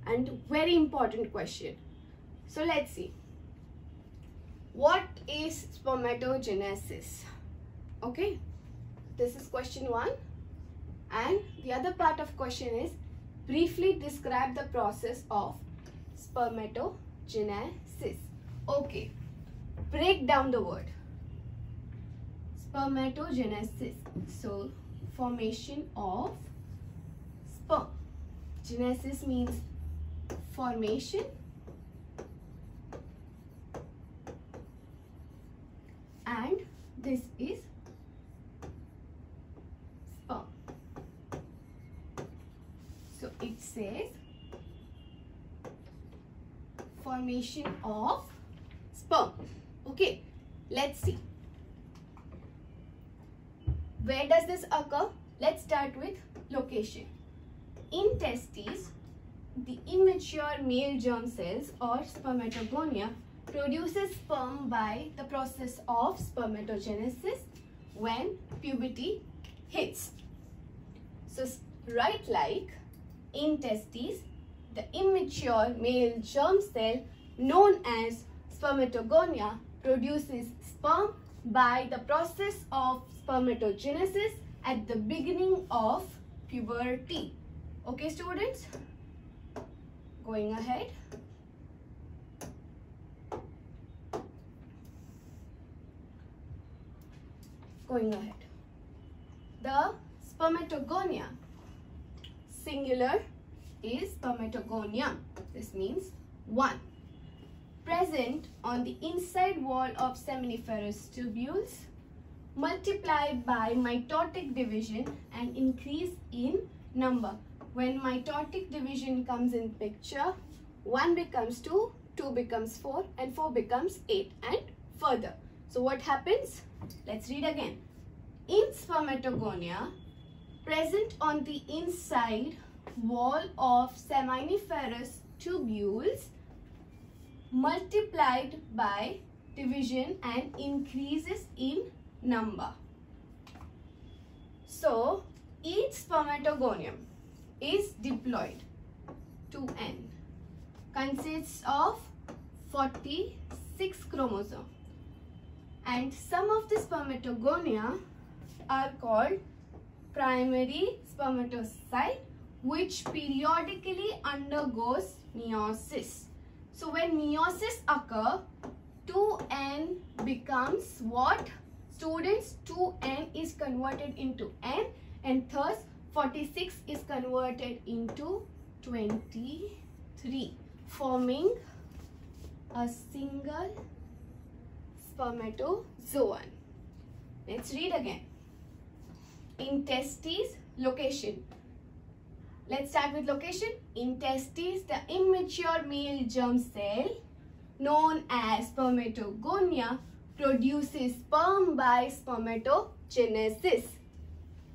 and very important question. So let's see. What is spermatogenesis? Okay, this is question 1, and the other part of question is briefly describe the process of spermatogenesis. Okay, break down the word. Spermatogenesis, so formation of sperm. Genesis means formation, and this is sperm. So it says formation of sperm. Okay, let's see. Where does this occur? Let's start with location. In testes, the immature male germ cells or spermatogonia produces sperm by the process of spermatogenesis when puberty hits. So write like, in testes, the immature male germ cell known as spermatogonia produces sperm by the process of spermatogenesis at the beginning of puberty. Okay, students? Going ahead. The spermatogonia, singular, is spermatogonia. This means 1. Present on the inside wall of seminiferous tubules, multiplied by mitotic division and increase in number. When mitotic division comes in picture, 1 becomes 2, 2 becomes 4, and 4 becomes 8, and further. So what happens? Let's read again. In spermatogonia, present on the inside wall of seminiferous tubules, multiplied by division and increases in number. So each spermatogonium is diploid, 2n, consists of 46 chromosomes, and some of the spermatogonia are called primary spermatocyte, which periodically undergoes meiosis. So when meiosis occurs, 2n becomes what? Students, 2n is converted into n, and thus 46 is converted into 23, forming a single spermatozoon. Let's read again. In testes, location. Let's start with location. In testes, the immature male germ cell known as spermatogonia produces sperm by spermatogenesis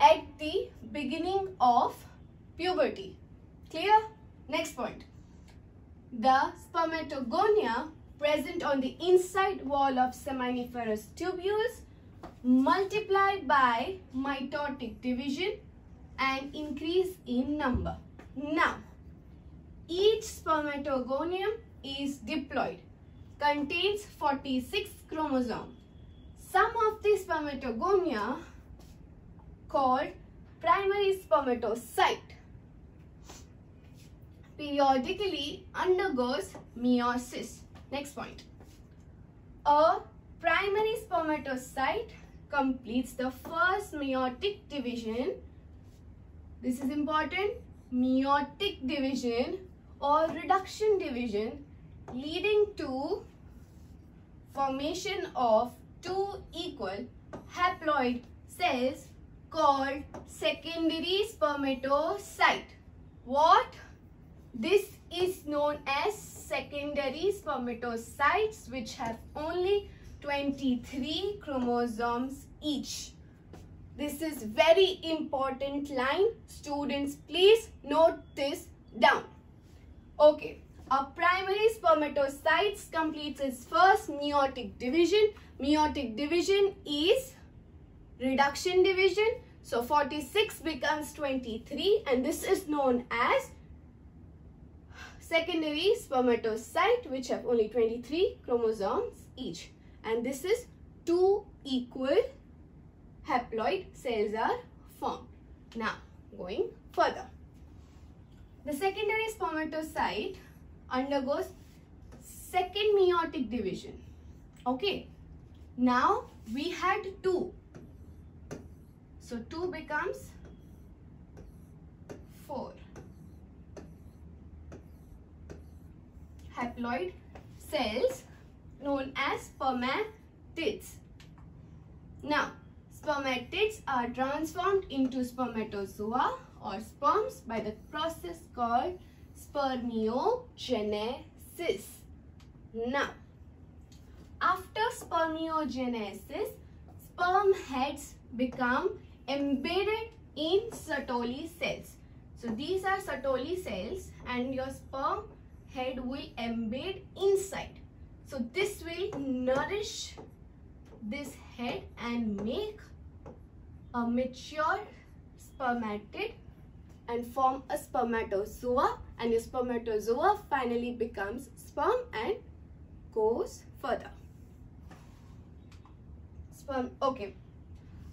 at the beginning of puberty. Clear? Next point. The spermatogonia present on the inside wall of seminiferous tubules multiply by mitotic division and increase in number. Now, each spermatogonium is diploid, contains 46 chromosomes. Some of the spermatogonia called primary spermatocyte periodically undergoes meiosis. Next point. A primary spermatocyte completes the first meiotic division. This is important. Meiotic division or reduction division, leading to formation of 2 equal haploid cells called secondary spermatocyte. What? This is known as secondary spermatocytes, which have only 23 chromosomes each. This is very important line. Students, please note this down. Okay. A primary spermatocyte completes its first meiotic division. Meiotic division is reduction division. So 46 becomes 23, and this is known as secondary spermatocyte which have only 23 chromosomes each, and this is 2 equal haploid cells are formed. Now going further, the secondary spermatocyte undergoes second meiotic division. Okay, now we had 2, so 2 becomes 4 haploid cells known as spermatids. Now, spermatids are transformed into spermatozoa or sperms by the process called spermiogenesis. Now, after spermiogenesis, sperm heads become embedded in Sertoli cells. So these are Sertoli cells and your sperm head will embed inside. So this will nourish this head and make a mature spermatid and form a spermatozoa, and the spermatozoa finally becomes sperm and goes further.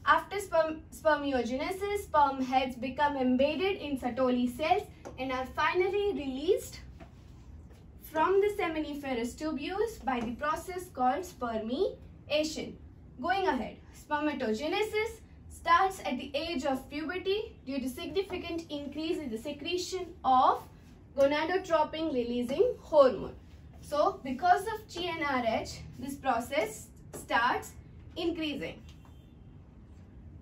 After spermiogenesis, sperm heads become embedded in Sertoli cells and are finally released from the seminiferous tubules by the process called spermiation. Going ahead, spermatogenesis starts at the age of puberty due to significant increase in the secretion of gonadotropin releasing hormone. So because of GnRH, this process starts increasing.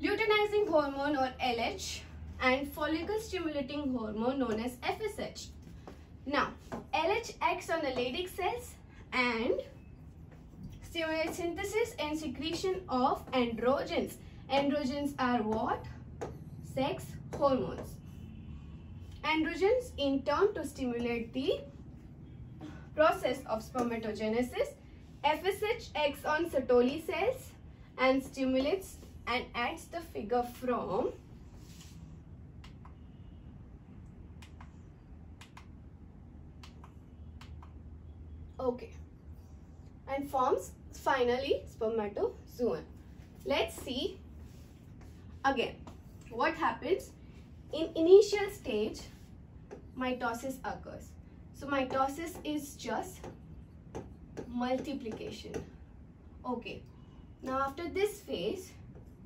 Luteinizing hormone or LH and follicle stimulating hormone known as FSH. Now, LH acts on the Leydig cells and stimulates synthesis and secretion of androgens. Androgens are what? Sex hormones. Androgens in turn to stimulate the process of spermatogenesis. FSH acts on Sertoli cells and stimulates and adds the figure from and forms finally spermatozoon. Let's see again what happens in initial stage. Mitosis occurs. So mitosis is just multiplication. Okay, now after this phase,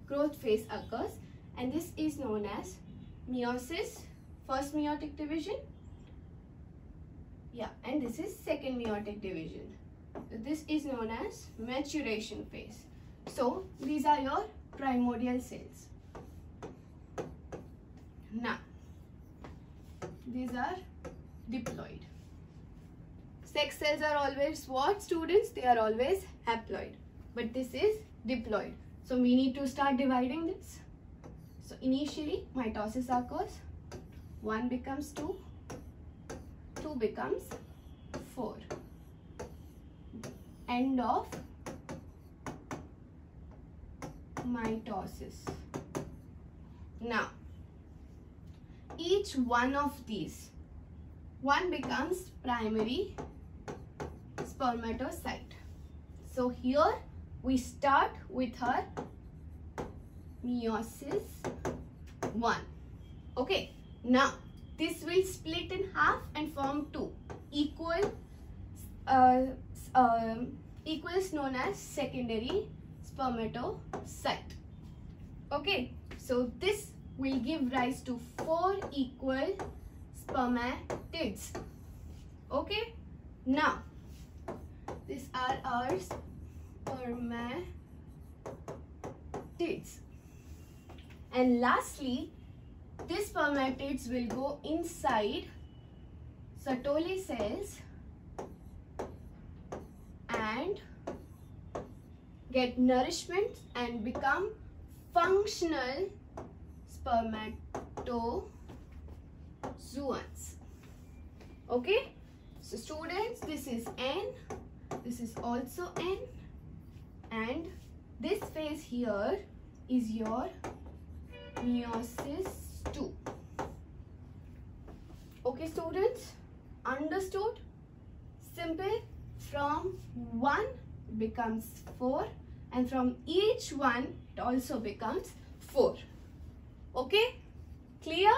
growth phase occurs, and this is known as meiosis, first meiotic division. Yeah, and this is second meiotic division. So this is known as maturation phase. So these are your primordial cells. Now these are diploid. Sex cells are always what, students? They are always haploid, but this is diploid. So we need to start dividing this. So initially mitosis occurs, 1 becomes 2, 2 becomes 4. End of mitosis. Now, each one of these, 1 becomes primary spermatocyte. So here we start with her meiosis 1. Okay, now this will split in half and form 2 equals known as secondary spermatocyte. Okay, so this will give rise to 4 equal spermatids. Okay, now these are our spermatids, and lastly these spermatids will go inside Sertoli cells and get nourishment and become functional spermatozoans. Okay, so students, this is N, this is also N, and this phase here is your meiosis 2. Okay, students, Understood? Simple. From 1 becomes 4 and from each one it also becomes 4. Okay? Clear?